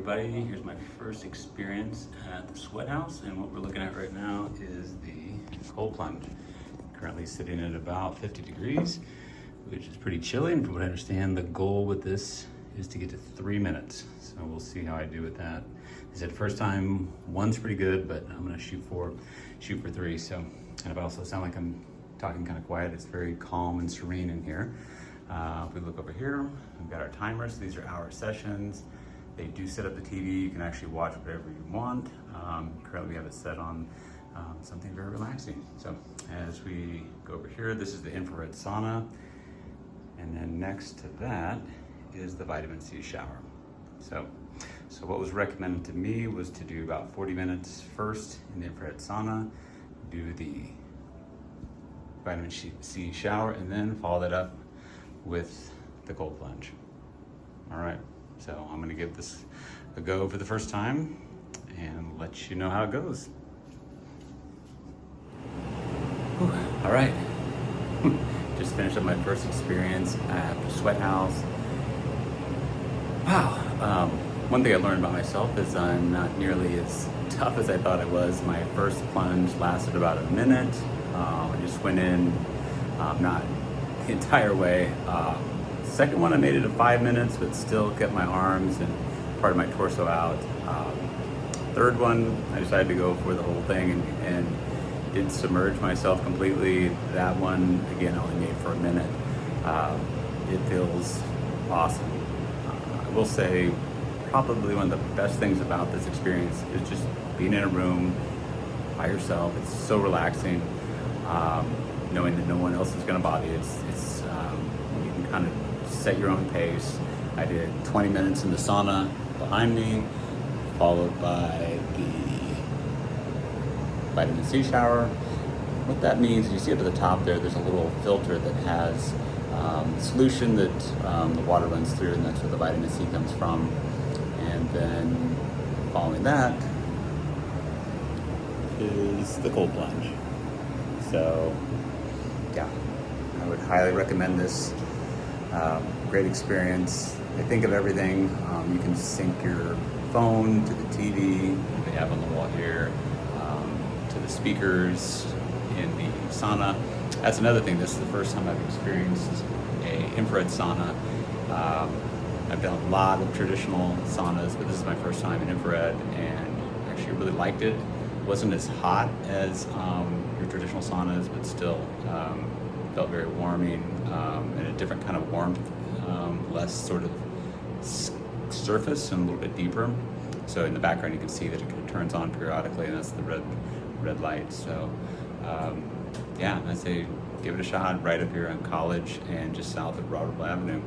everybody. Here's my first experience at the Sweat House, and what we're looking at right now is the cold plunge. Currently sitting at about 50 degrees, which is pretty chilly, and from what I understand, the goal with this is to get to 3 minutes. So we'll see how I do with that. I said first time, one's pretty good, but I'm gonna shoot for 3. So, and if I also sound like I'm talking kind of quiet, it's very calm and serene in here. If we look over here, we've got our timers. These are hour sessions. They do set up the TV. You can actually watch whatever you want. Currently we have it set on something very relaxing. So as we go over here, this is the infrared sauna. And then next to that is the vitamin C shower. So what was recommended to me was to do about 40 minutes first in the infrared sauna, do the vitamin C shower, and then follow that up with the cold plunge. All right, so I'm gonna give this a go for the first time and let you know how it goes. Whew. All right, just finished up my first experience at the Sweat House. Wow, one thing I learned about myself is I'm not nearly as tough as I thought I was. My first plunge lasted about a minute. I just went in, not the entire way. Second one, I made it to 5 minutes, but still kept my arms and part of my torso out. Third one, I decided to go for the whole thing and did submerge myself completely. That one, again, I only made for a minute. It feels awesome. I will say, probably one of the best things about this experience is just being in a room by yourself. It's so relaxing. Knowing that no one else is going to bother you. It's you can kind of set your own pace. I did 20 minutes in the sauna behind me, followed by the vitamin C shower. What that means is you see up at the top there's a little filter that has solution that the water runs through, and that's where the vitamin C comes from. And then following that is the cold plunge. So yeah, I would highly recommend this. Great experience. They think of everything. You can sync your phone to the TV they have on the wall here, to the speakers in the sauna. That's another thing. This is the first time I've experienced a infrared sauna. I've done a lot of traditional saunas, but this is my first time in infrared, and actually really liked it. It wasn't as hot as your traditional saunas, but still felt very warming, and a different kind of warmth, less sort of surface and a little bit deeper. So in the background you can see that it kind of turns on periodically, and that's the red light. So yeah, I say give it a shot right up here on College and just south of Broad Ripple Avenue.